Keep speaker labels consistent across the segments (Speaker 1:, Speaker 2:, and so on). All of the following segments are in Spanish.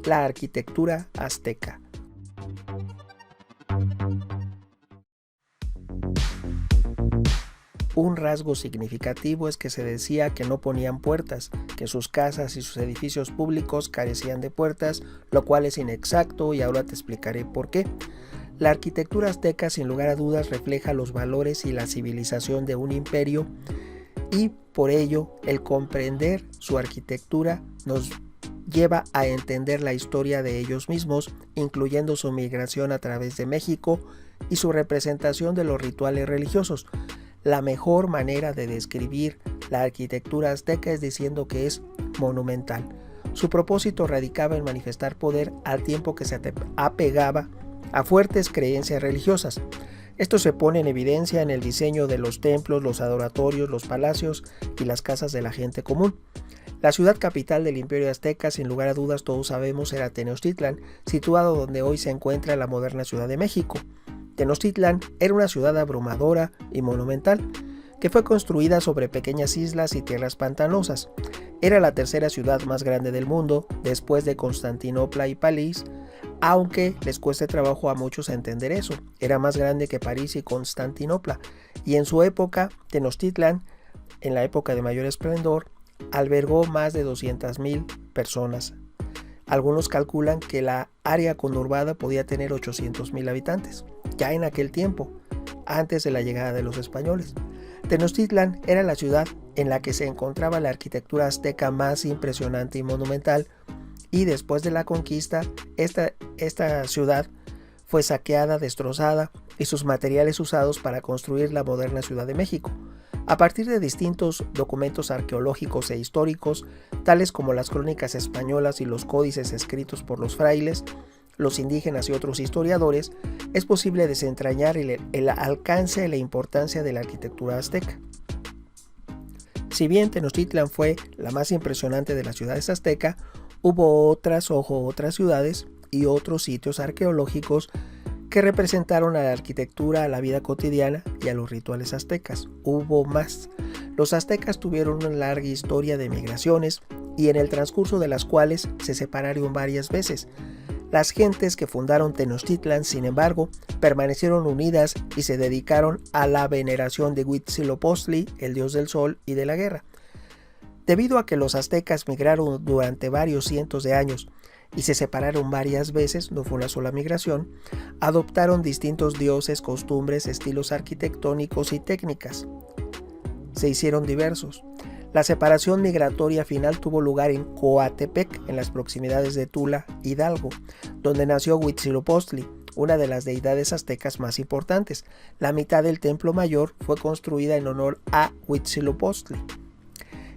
Speaker 1: la arquitectura azteca. Un rasgo significativo es que se decía que no ponían puertas, que sus casas y sus edificios públicos carecían de puertas, lo cual es inexacto y ahora te explicaré por qué. La arquitectura azteca sin lugar a dudas refleja los valores y la civilización de un imperio y por ello el comprender su arquitectura nos lleva a entender la historia de ellos mismos, incluyendo su migración a través de México y su representación de los rituales religiosos. La mejor manera de describir la arquitectura azteca es diciendo que es monumental. Su propósito radicaba en manifestar poder al tiempo que se apegaba a fuertes creencias religiosas. Esto se pone en evidencia en el diseño de los templos, los adoratorios, los palacios y las casas de la gente común. La ciudad capital del Imperio Azteca, sin lugar a dudas todos sabemos, era Tenochtitlan, situado donde hoy se encuentra la moderna Ciudad de México. Tenochtitlan era una ciudad abrumadora y monumental, que fue construida sobre pequeñas islas y tierras pantanosas. Era la tercera ciudad más grande del mundo, después de Constantinopla y París, aunque les cueste trabajo a muchos entender eso. Era más grande que París y Constantinopla, y en su época, Tenochtitlan, en la época de mayor esplendor, albergó más de 200,000 personas. Algunos calculan que la área conurbada podía tener 800,000 habitantes, ya en aquel tiempo, antes de la llegada de los españoles. Tenochtitlan era la ciudad en la que se encontraba la arquitectura azteca más impresionante y monumental, y después de la conquista, esta ciudad fue saqueada, destrozada, y sus materiales usados para construir la moderna Ciudad de México. A partir de distintos documentos arqueológicos e históricos, tales como las crónicas españolas y los códices escritos por los frailes, los indígenas y otros historiadores, es posible desentrañar el alcance y la importancia de la arquitectura azteca. Si bien Tenochtitlan fue la más impresionante de las ciudades aztecas, hubo otras ciudades y otros sitios arqueológicos que representaron a la arquitectura, a la vida cotidiana y a los rituales aztecas. Hubo más. Los aztecas tuvieron una larga historia de migraciones y en el transcurso de las cuales se separaron varias veces. Las gentes que fundaron Tenochtitlan, sin embargo, permanecieron unidas y se dedicaron a la veneración de Huitzilopochtli, el dios del sol y de la guerra. Debido a que los aztecas migraron durante varios cientos de años y se separaron varias veces, no fue una sola migración, adoptaron distintos dioses, costumbres, estilos arquitectónicos y técnicas. Se hicieron diversos. La separación migratoria final tuvo lugar en Coatepec, en las proximidades de Tula, Hidalgo, donde nació Huitzilopochtli, una de las deidades aztecas más importantes. La mitad del Templo Mayor fue construida en honor a Huitzilopochtli.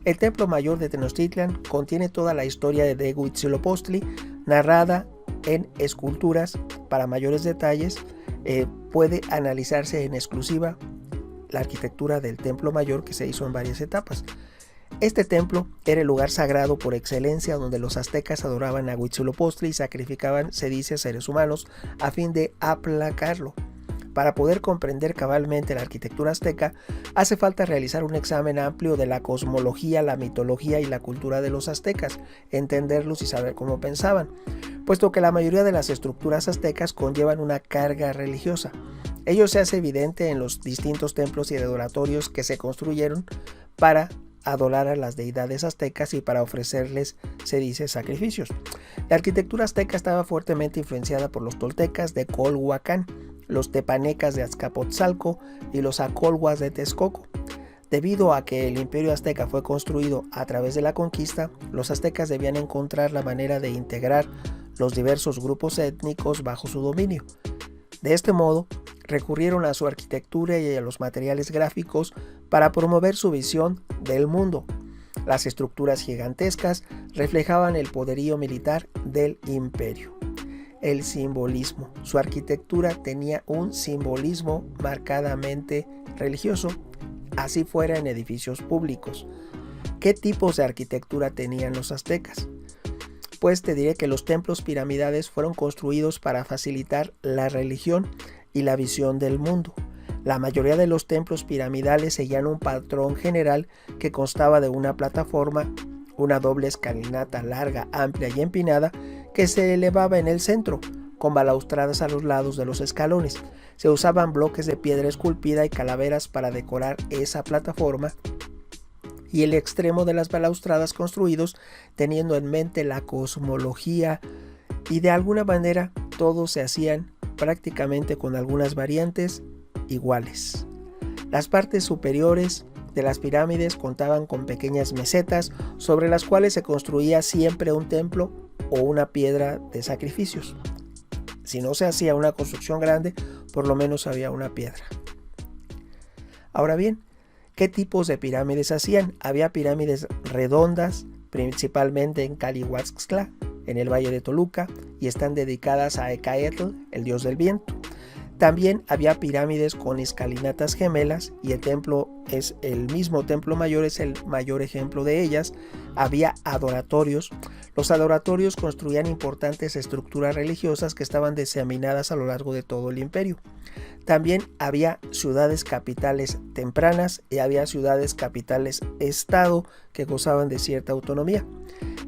Speaker 1: El Templo Mayor de Tenochtitlan contiene toda la historia de Huitzilopochtli, narrada en esculturas. Para mayores detalles, puede analizarse en exclusiva la arquitectura del Templo Mayor, que se hizo en varias etapas. Este templo era el lugar sagrado por excelencia donde los aztecas adoraban a Huitzilopochtli y sacrificaban, se dice, a seres humanos a fin de aplacarlo. Para poder comprender cabalmente la arquitectura azteca, hace falta realizar un examen amplio de la cosmología, la mitología y la cultura de los aztecas, entenderlos y saber cómo pensaban, puesto que la mayoría de las estructuras aztecas conllevan una carga religiosa. Ello se hace evidente en los distintos templos y adoratorios que se construyeron para adorar a las deidades aztecas y para ofrecerles, se dice, sacrificios. La arquitectura azteca estaba fuertemente influenciada por los toltecas de Colhuacán, los tepanecas de Azcapotzalco y los acolhuas de Texcoco. Debido a que el imperio azteca fue construido a través de la conquista, los aztecas debían encontrar la manera de integrar los diversos grupos étnicos bajo su dominio. De este modo, recurrieron a su arquitectura y a los materiales gráficos para promover su visión del mundo. Las estructuras gigantescas reflejaban el poderío militar del imperio. El simbolismo. Su arquitectura tenía un simbolismo marcadamente religioso, así fuera en edificios públicos. ¿Qué tipos de arquitectura tenían los aztecas? Pues te diré que los templos piramidales fueron construidos para facilitar la religión y la visión del mundo. La mayoría de los templos piramidales seguían un patrón general que constaba de una plataforma, una doble escalinata larga, amplia y empinada que se elevaba en el centro, con balaustradas a los lados de los escalones. Se usaban bloques de piedra esculpida y calaveras para decorar esa plataforma, y el extremo de las balaustradas construidos teniendo en mente la cosmología, y de alguna manera todos se hacían prácticamente con algunas variantes iguales. Las partes superiores de las pirámides contaban con pequeñas mesetas sobre las cuales se construía siempre un templo o una piedra de sacrificios. Si no se hacía una construcción grande, por lo menos había una piedra. Ahora bien, ¿qué tipos de pirámides hacían? Había pirámides redondas, principalmente en Calihuaxtla, en el Valle de Toluca, y están dedicadas a Ecaetl, el dios del viento. También había pirámides con escalinatas gemelas, y el templo es el mismo templo mayor, es el mayor ejemplo de ellas. Había adoratorios. Los adoratorios construían importantes estructuras religiosas que estaban diseminadas a lo largo de todo el imperio. También había ciudades capitales tempranas y había ciudades capitales estado que gozaban de cierta autonomía.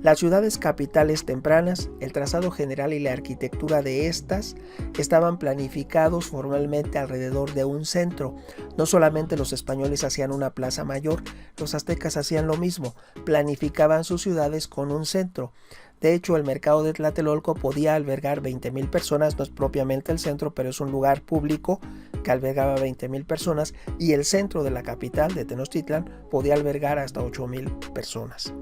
Speaker 1: Las ciudades capitales tempranas, el trazado general y la arquitectura de estas estaban planificados formalmente alrededor de un centro. No solamente los españoles hacían una plaza mayor, los aztecas hacían lo mismo, planificaban sus ciudades con un centro. De hecho, el mercado de Tlatelolco podía albergar 20,000 personas, no es propiamente el centro, pero es un lugar público que albergaba 20,000 personas, y el centro de la capital de Tenochtitlan podía albergar hasta 8,000 personas.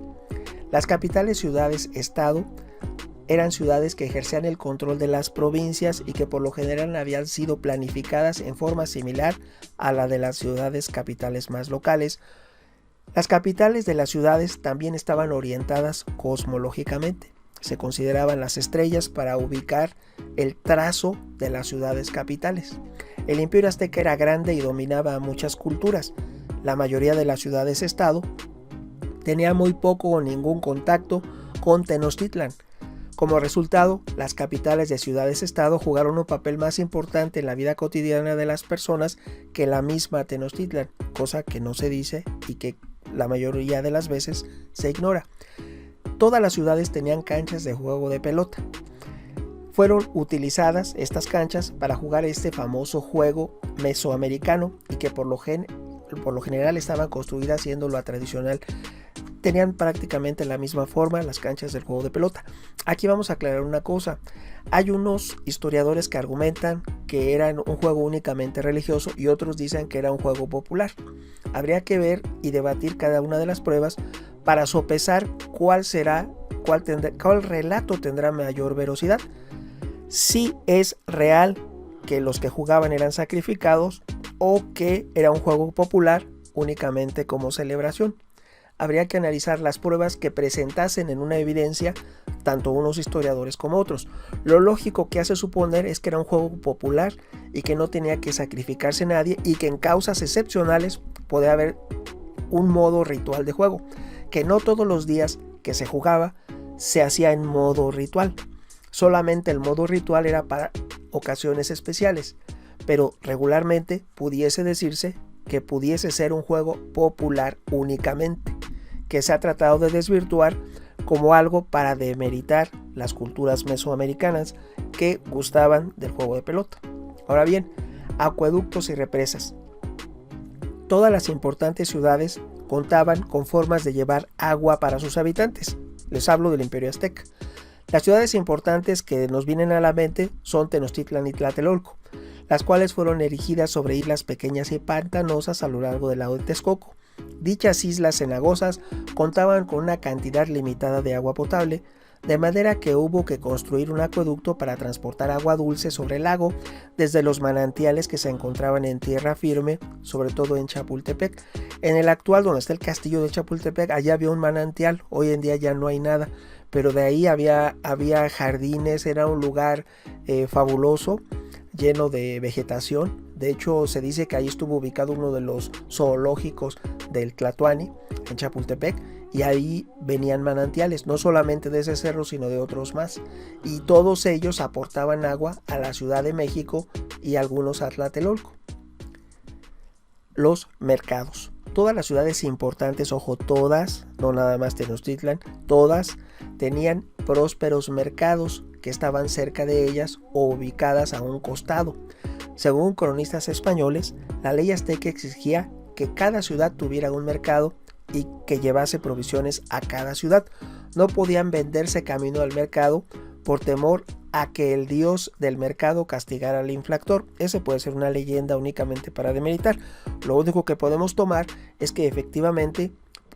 Speaker 1: Las capitales ciudades-estado eran ciudades que ejercían el control de las provincias y que por lo general habían sido planificadas en forma similar a la de las ciudades capitales más locales. Las capitales de las ciudades también estaban orientadas cosmológicamente. Se consideraban las estrellas para ubicar el trazo de las ciudades capitales. El imperio azteca era grande y dominaba a muchas culturas. La mayoría de las ciudades-estado tenía muy poco o ningún contacto con Tenochtitlan. Como resultado, las capitales de ciudades-estado jugaron un papel más importante en la vida cotidiana de las personas que la misma Tenochtitlan, cosa que no se dice y que la mayoría de las veces se ignora. Todas las ciudades tenían canchas de juego de pelota. Fueron utilizadas estas canchas para jugar este famoso juego mesoamericano y que por lo general estaban construidas siendo la tradicional. Tenían prácticamente la misma forma las canchas del juego de pelota. Aquí vamos a aclarar una cosa. Hay unos historiadores que argumentan que eran un juego únicamente religioso y otros dicen que era un juego popular. Habría que ver y debatir cada una de las pruebas para sopesar cuál relato tendrá mayor veracidad. Si es real que los que jugaban eran sacrificados o que era un juego popular únicamente como celebración. Habría que analizar las pruebas que presentasen en una evidencia tanto unos historiadores como otros. Lo lógico que hace suponer es que era un juego popular y que no tenía que sacrificarse nadie y que en causas excepcionales podía haber un modo ritual de juego, que no todos los días que se jugaba se hacía en modo ritual. Solamente el modo ritual era para ocasiones especiales, pero regularmente pudiese decirse que pudiese ser un juego popular únicamente, que se ha tratado de desvirtuar como algo para demeritar las culturas mesoamericanas que gustaban del juego de pelota. Ahora bien, acueductos y represas. Todas las importantes ciudades contaban con formas de llevar agua para sus habitantes. Les hablo del Imperio Azteca. Las ciudades importantes que nos vienen a la mente son Tenochtitlan y Tlatelolco, las cuales fueron erigidas sobre islas pequeñas y pantanosas a lo largo del lago de Texcoco. Dichas islas cenagosas contaban con una cantidad limitada de agua potable, de manera que hubo que construir un acueducto para transportar agua dulce sobre el lago desde los manantiales que se encontraban en tierra firme, sobre todo en Chapultepec. En el actual, donde está el castillo de Chapultepec, allá había un manantial, hoy en día ya no hay nada, pero de ahí había jardines, era un lugar fabuloso, lleno de vegetación. De hecho, se dice que ahí estuvo ubicado uno de los zoológicos del Tlatoani, en Chapultepec, y ahí venían manantiales, no solamente de ese cerro, sino de otros más. Y todos ellos aportaban agua a la Ciudad de México y algunos a Tlatelolco. Los mercados. Todas las ciudades importantes, ojo, todas, no nada más Tenochtitlan, todas tenían prósperos mercados que estaban cerca de ellas o ubicadas a un costado. Según cronistas españoles, la ley azteca exigía que cada ciudad tuviera un mercado y que llevase provisiones a cada ciudad. No podían venderse camino al mercado por temor a que el dios del mercado castigara al infractor. Ese puede ser una leyenda únicamente para demeritar. Lo único que podemos tomar es que efectivamente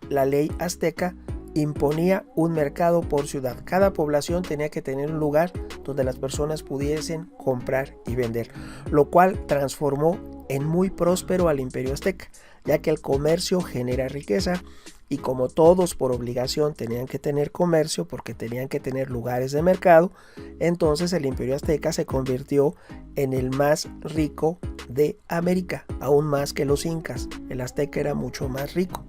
Speaker 1: la ley azteca imponía un mercado por ciudad. Cada población tenía que tener un lugar donde las personas pudiesen comprar y vender, lo cual transformó en muy próspero al imperio azteca, ya que el comercio genera riqueza y como todos por obligación tenían que tener comercio porque tenían que tener lugares de mercado, entonces el imperio azteca se convirtió en el más rico de América, aún más que los incas. El azteca era mucho más rico.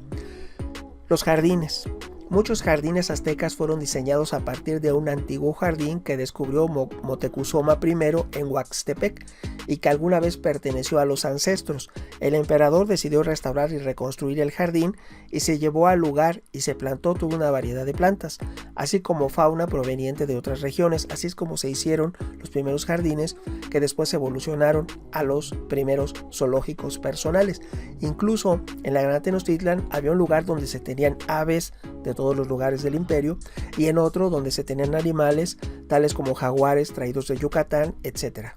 Speaker 1: Los jardines. Muchos jardines aztecas fueron diseñados a partir de un antiguo jardín que descubrió Moctezuma I en Huaxtepec y que alguna vez perteneció a los ancestros. El emperador decidió restaurar y reconstruir el jardín y se llevó al lugar y se plantó toda una variedad de plantas, así como fauna proveniente de otras regiones. Así es como se hicieron los primeros jardines que después evolucionaron a los primeros zoológicos personales. Incluso en la Gran Tenochtitlan había un lugar donde se tenían aves de todos los lugares del imperio y en otro donde se tenían animales tales como jaguares traídos de Yucatán, etc.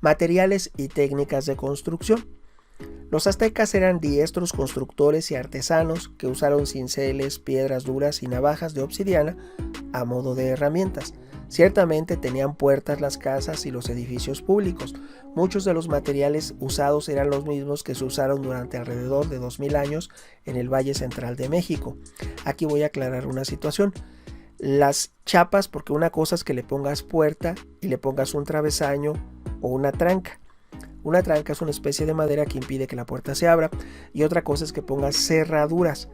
Speaker 1: Materiales y técnicas de construcción. Los aztecas eran diestros constructores y artesanos que usaron cinceles, piedras duras y navajas de obsidiana a modo de herramientas. Ciertamente tenían puertas las casas y los edificios públicos. Muchos de los materiales usados eran los mismos que se usaron durante alrededor de 2000 años en el Valle Central de México. Aquí voy a aclarar una situación. Las chapas, porque una cosa es que le pongas puerta y le pongas un travesaño o una tranca. Una tranca es una especie de madera que impide que la puerta se abra y otra cosa es que pongas cerraduras.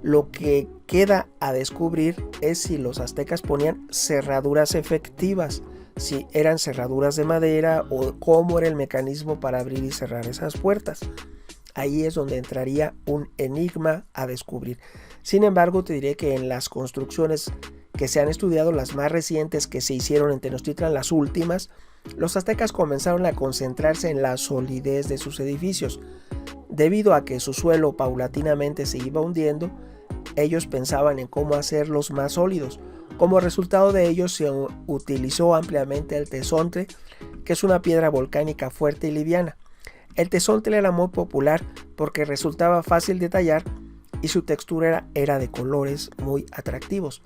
Speaker 1: Lo que queda a descubrir es si los aztecas ponían cerraduras efectivas, si eran cerraduras de madera o cómo era el mecanismo para abrir y cerrar esas puertas. Ahí es donde entraría un enigma a descubrir. Sin embargo, te diré que en las construcciones que se han estudiado, las más recientes que se hicieron en Tenochtitlan, las últimas, los aztecas comenzaron a concentrarse en la solidez de sus edificios. Debido a que su suelo paulatinamente se iba hundiendo, ellos pensaban en cómo hacerlos más sólidos. Como resultado de ello se utilizó ampliamente el tezontle, que es una piedra volcánica fuerte y liviana. El tezontle era muy popular porque resultaba fácil de tallar y su textura era de colores muy atractivos.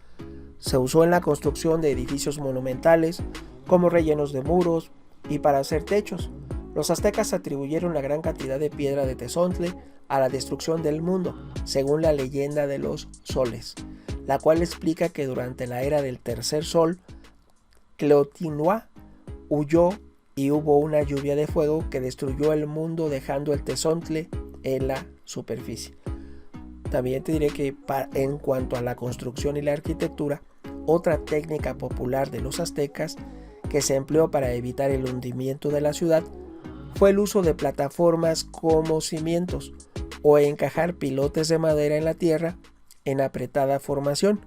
Speaker 1: Se usó en la construcción de edificios monumentales, como rellenos de muros y para hacer techos. Los aztecas atribuyeron la gran cantidad de piedra de tezontle a la destrucción del mundo, según la leyenda de los soles, la cual explica que durante la era del tercer sol, Cleotinua huyó y hubo una lluvia de fuego que destruyó el mundo dejando el tezontle en la superficie. También te diré que en cuanto a la construcción y la arquitectura, otra técnica popular de los aztecas que se empleó para evitar el hundimiento de la ciudad fue el uso de plataformas como cimientos o encajar pilotes de madera en la tierra en apretada formación.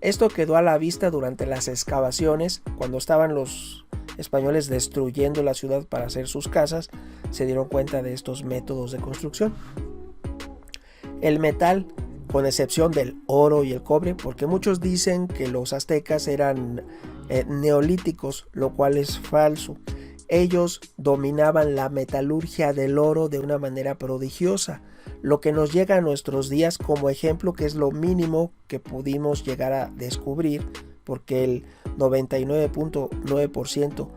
Speaker 1: Esto quedó a la vista durante las excavaciones cuando estaban los españoles destruyendo la ciudad para hacer sus casas. Se dieron cuenta de estos métodos de construcción. El metal, con excepción del oro y el cobre, porque muchos dicen que los aztecas eran neolíticos, lo cual es falso. Ellos dominaban la metalurgia del oro de una manera prodigiosa, lo que nos llega a nuestros días como ejemplo, que es lo mínimo que pudimos llegar a descubrir, porque el 99.9%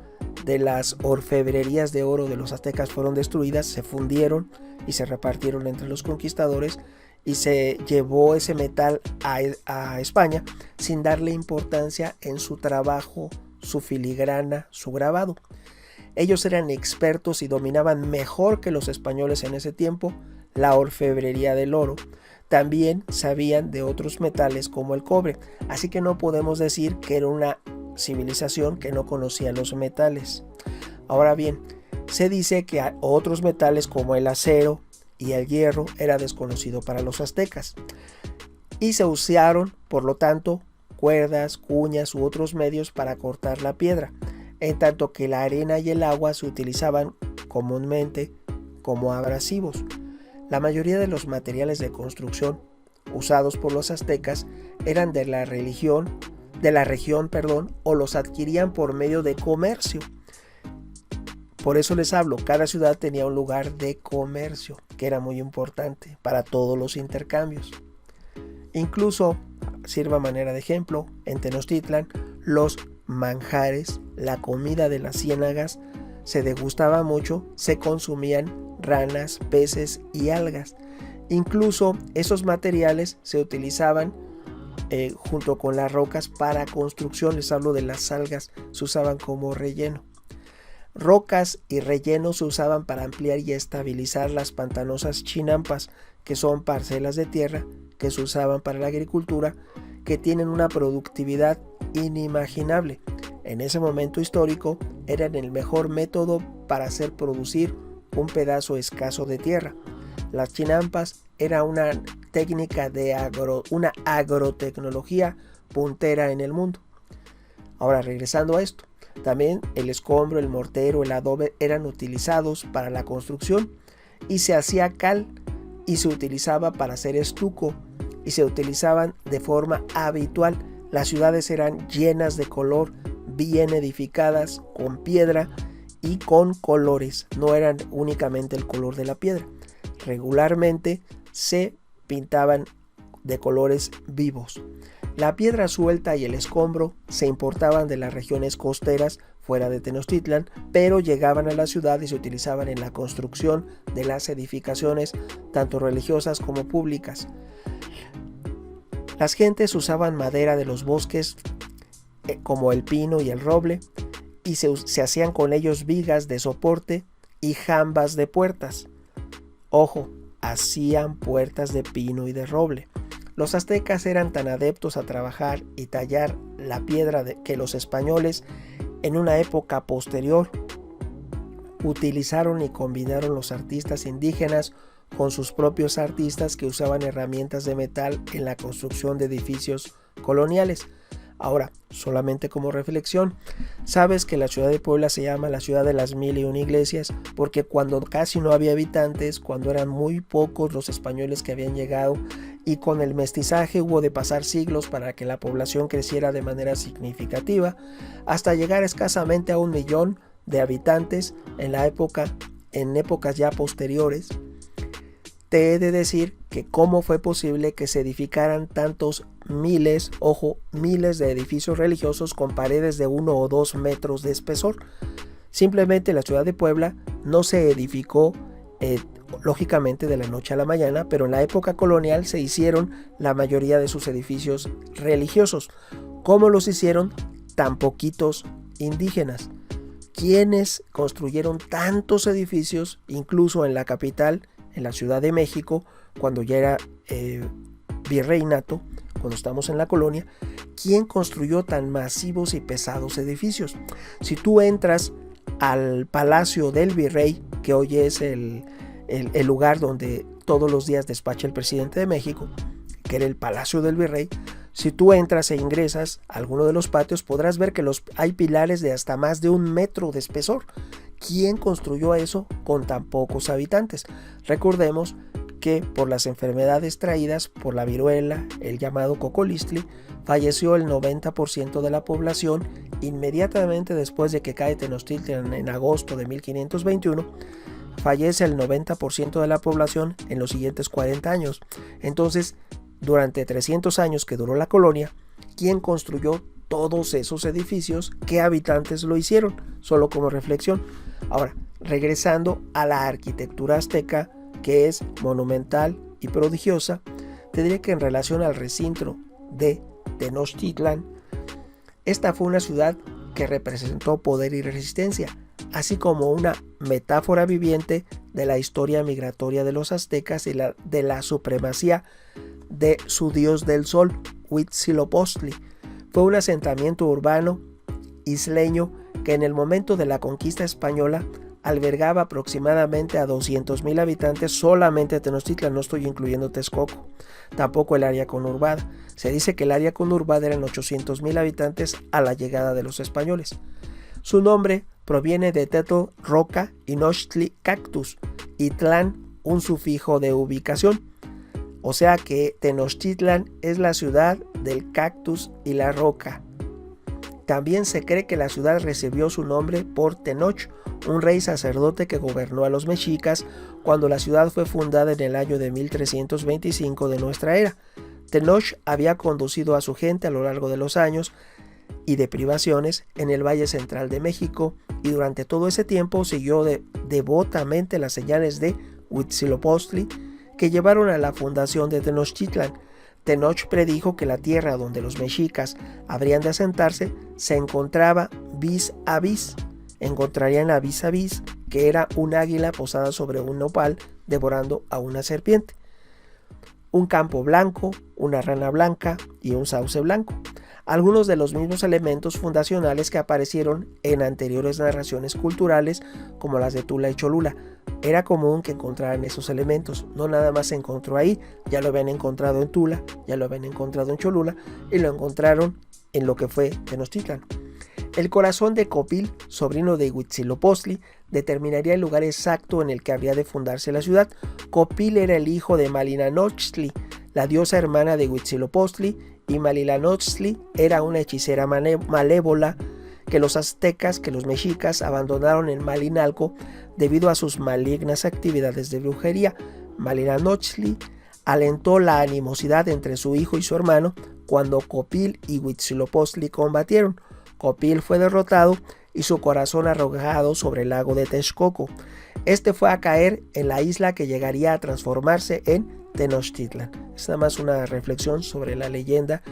Speaker 1: de las orfebrerías de oro de los aztecas fueron destruidas, se fundieron y se repartieron entre los conquistadores y se llevó ese metal a España sin darle importancia en su trabajo, su filigrana, su grabado. Ellos eran expertos y dominaban mejor que los españoles en ese tiempo la orfebrería del oro. También sabían de otros metales como el cobre, así que no podemos decir que era una civilización que no conocía los metales. Ahora bien, se dice que otros metales como el acero y el hierro era desconocido para los aztecas y se usaron, por lo tanto, cuerdas, cuñas u otros medios para cortar la piedra, en tanto que la arena y el agua se utilizaban comúnmente como abrasivos. La mayoría de los materiales de construcción usados por los aztecas eran de la región, o los adquirían por medio de comercio. Por eso les hablo, cada ciudad tenía un lugar de comercio, que era muy importante para todos los intercambios. Incluso, sirva manera de ejemplo, en Tenochtitlan, los manjares, la comida de las ciénagas, se degustaba mucho, se consumían ranas, peces y algas. Incluso esos materiales se utilizaban junto con las rocas para construcción. Les hablo de las algas, se usaban como relleno. Rocas y rellenos se usaban para ampliar y estabilizar las pantanosas chinampas, que son parcelas de tierra que se usaban para la agricultura, que tienen una productividad inimaginable. En ese momento histórico eran el mejor método para hacer producir un pedazo escaso de tierra. Las chinampas era una técnica una agrotecnología puntera en el mundo. Ahora, regresando a esto, también el escombro, el mortero, el adobe eran utilizados para la construcción, y se hacía cal y se utilizaba para hacer estuco, y se utilizaban de forma habitual. Las ciudades eran llenas de color, bien edificadas, con piedra y con colores. No eran únicamente el color de la piedra. Regularmente se pintaban de colores vivos. La piedra suelta y el escombro se importaban de las regiones costeras fuera de Tenochtitlan, pero llegaban a la ciudad y se utilizaban en la construcción de las edificaciones, tanto religiosas como públicas. Las gentes usaban madera de los bosques como el pino y el roble, y se hacían con ellos vigas de soporte y jambas de puertas. Ojo, hacían puertas de pino y de roble. Los aztecas eran tan adeptos a trabajar y tallar la piedra que los españoles, en una época posterior, utilizaron y combinaron los artistas indígenas con sus propios artistas, que usaban herramientas de metal en la construcción de edificios coloniales. Ahora, solamente como reflexión, sabes que la ciudad de Puebla se llama la ciudad de las 1001 iglesias, porque cuando casi no había habitantes, cuando eran muy pocos los españoles que habían llegado, y con el mestizaje hubo de pasar siglos para que la población creciera de manera significativa, hasta llegar escasamente a 1 millón de habitantes en épocas ya posteriores. Te he de decir que cómo fue posible que se edificaran tantos miles de edificios religiosos con paredes de 1 o 2 metros de espesor. Simplemente la ciudad de Puebla no se edificó lógicamente de la noche a la mañana, pero en la época colonial se hicieron la mayoría de sus edificios religiosos. ¿Cómo los hicieron tan poquitos indígenas? ¿Quiénes construyeron tantos edificios, incluso en la capital, en la Ciudad de México, cuando ya era virreinato, cuando estamos en la colonia? ¿Quién construyó tan masivos y pesados edificios? Si tú entras al Palacio del Virrey, que hoy es el lugar donde todos los días despacha el presidente de México, que era el Palacio del Virrey, si tú entras e ingresas a alguno de los patios, podrás ver que hay pilares de hasta más de 1 metro de espesor. ¿Quién construyó eso con tan pocos habitantes? Recordemos que por las enfermedades traídas por la viruela, el llamado cocolistli, falleció el 90% de la población inmediatamente después de que cae Tenochtitlan en agosto de 1521. Fallece el 90% de la población en los siguientes 40 años. Entonces, durante 300 años que duró la colonia, ¿quién construyó todos esos edificios? ¿Qué habitantes lo hicieron? Solo como reflexión. Ahora, regresando a la arquitectura azteca, que es monumental y prodigiosa, te diré que en relación al recinto de Tenochtitlan, esta fue una ciudad que representó poder y resistencia, así como una metáfora viviente de la historia migratoria de los aztecas y de la supremacía de su dios del sol, Huitzilopochtli. Fue un asentamiento urbano isleño que en el momento de la conquista española albergaba aproximadamente a 200,000 habitantes solamente Tenochtitlan, no estoy incluyendo Texcoco, tampoco el área conurbada. Se dice que el área conurbada eran 800,000 habitantes a la llegada de los españoles. Su nombre proviene de Tetl, roca, y Nochtli, cactus, y Tlán, un sufijo de ubicación. O sea que Tenochtitlan es la ciudad del cactus y la roca. También se cree que la ciudad recibió su nombre por Tenoch, un rey sacerdote que gobernó a los mexicas cuando la ciudad fue fundada en el año de 1325 de nuestra era. Tenoch había conducido a su gente a lo largo de los años y de privaciones en el Valle Central de México, y durante todo ese tiempo siguió devotamente las señales de Huitzilopochtli que llevaron a la fundación de Tenochtitlan. Tenoch predijo que la tierra donde los mexicas habrían de asentarse se encontraba vis a vis. Encontrarían a vis, que era un águila posada sobre un nopal devorando a una serpiente, un campo blanco, una rana blanca y un sauce blanco. Algunos de los mismos elementos fundacionales que aparecieron en anteriores narraciones culturales como las de Tula y Cholula. Era común que encontraran esos elementos, no nada más se encontró ahí, ya lo habían encontrado en Tula, ya lo habían encontrado en Cholula y lo encontraron en lo que fue Tenochtitlan. El corazón de Copil, sobrino de Huitzilopochtli, determinaría el lugar exacto en el que habría de fundarse la ciudad. Copil era el hijo de Malinalxóchtli, la diosa hermana de Huitzilopochtli, y Malinalxóchtli era una hechicera malévola que los aztecas, que los mexicas abandonaron en Malinalco debido a sus malignas actividades de brujería. Malinalxóchtli alentó la animosidad entre su hijo y su hermano cuando Copil y Huitzilopochtli combatieron. Copil fue derrotado y su corazón arrojado sobre el lago de Texcoco. Este fue a caer en la isla que llegaría a transformarse en Tenochtitlan. Es nada más una reflexión sobre la leyenda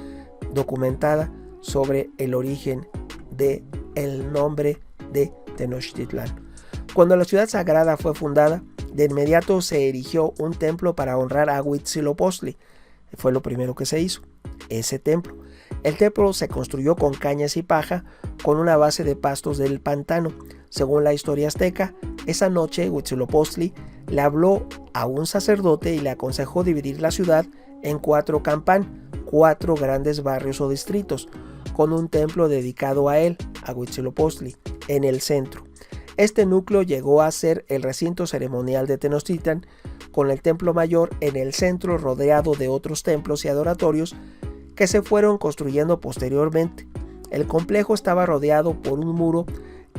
Speaker 1: documentada sobre el origen del nombre de Tenochtitlan. Cuando la ciudad sagrada fue fundada, de inmediato se erigió un templo para honrar a Huitzilopochtli. Fue lo primero que se hizo, ese templo. El templo se construyó con cañas y paja, con una base de pastos del pantano. Según la historia azteca, esa noche Huitzilopochtli le habló a un sacerdote y le aconsejó dividir la ciudad en 4 campán, 4 grandes barrios o distritos, con un templo dedicado a él, a Huitzilopochtli, en el centro. Este núcleo llegó a ser el recinto ceremonial de Tenochtitlan, con el templo mayor en el centro rodeado de otros templos y adoratorios que se fueron construyendo posteriormente. El complejo estaba rodeado por un muro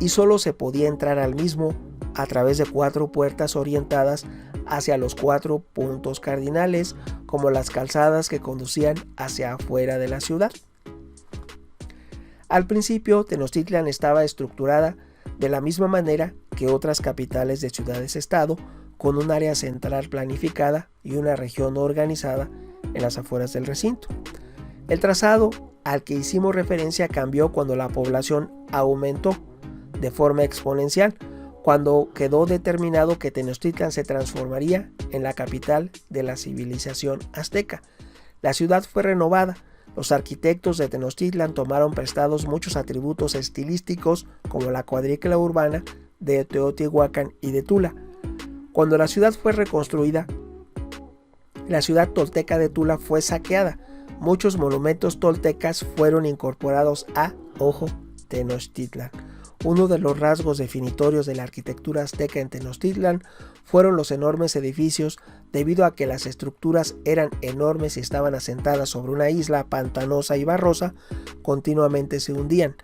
Speaker 1: y solo se podía entrar al mismo a través de 4 puertas orientadas hacia los 4 puntos cardinales, como las calzadas que conducían hacia afuera de la ciudad. Al principio, Tenochtitlan estaba estructurada de la misma manera que otras capitales de ciudades-estado, con un área central planificada y una región organizada en las afueras del recinto. El trazado al que hicimos referencia cambió cuando la población aumentó de forma exponencial, cuando quedó determinado que Tenochtitlan se transformaría en la capital de la civilización azteca. La ciudad fue renovada. Los arquitectos de Tenochtitlan tomaron prestados muchos atributos estilísticos como la cuadrícula urbana de Teotihuacán y de Tula. Cuando la ciudad fue reconstruida, la ciudad tolteca de Tula fue saqueada. Muchos monumentos toltecas fueron incorporados a, Tenochtitlan. Uno de los rasgos definitorios de la arquitectura azteca en Tenochtitlan fueron los enormes edificios, debido a que las estructuras eran enormes y estaban asentadas sobre una isla pantanosa y barrosa, continuamente se hundían.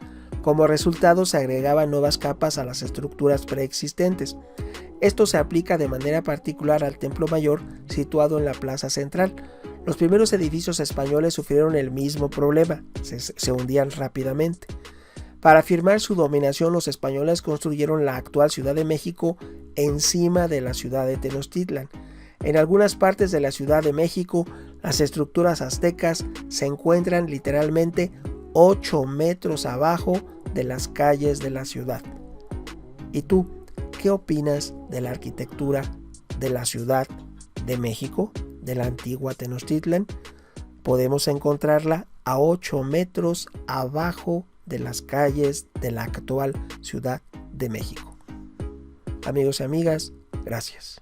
Speaker 1: Como resultado, se agregaban nuevas capas a las estructuras preexistentes. Esto se aplica de manera particular al Templo Mayor, situado en la plaza central. Los primeros edificios españoles sufrieron el mismo problema, se hundían rápidamente. Para afirmar su dominación, los españoles construyeron la actual Ciudad de México encima de la ciudad de Tenochtitlan. En algunas partes de la Ciudad de México, las estructuras aztecas se encuentran literalmente 8 metros abajo de las calles de la ciudad. ¿Y tú, qué opinas de la arquitectura de la Ciudad de México, de la antigua Tenochtitlan? Podemos encontrarla a 8 metros abajo de las calles de la actual Ciudad de México. Amigos y amigas, gracias.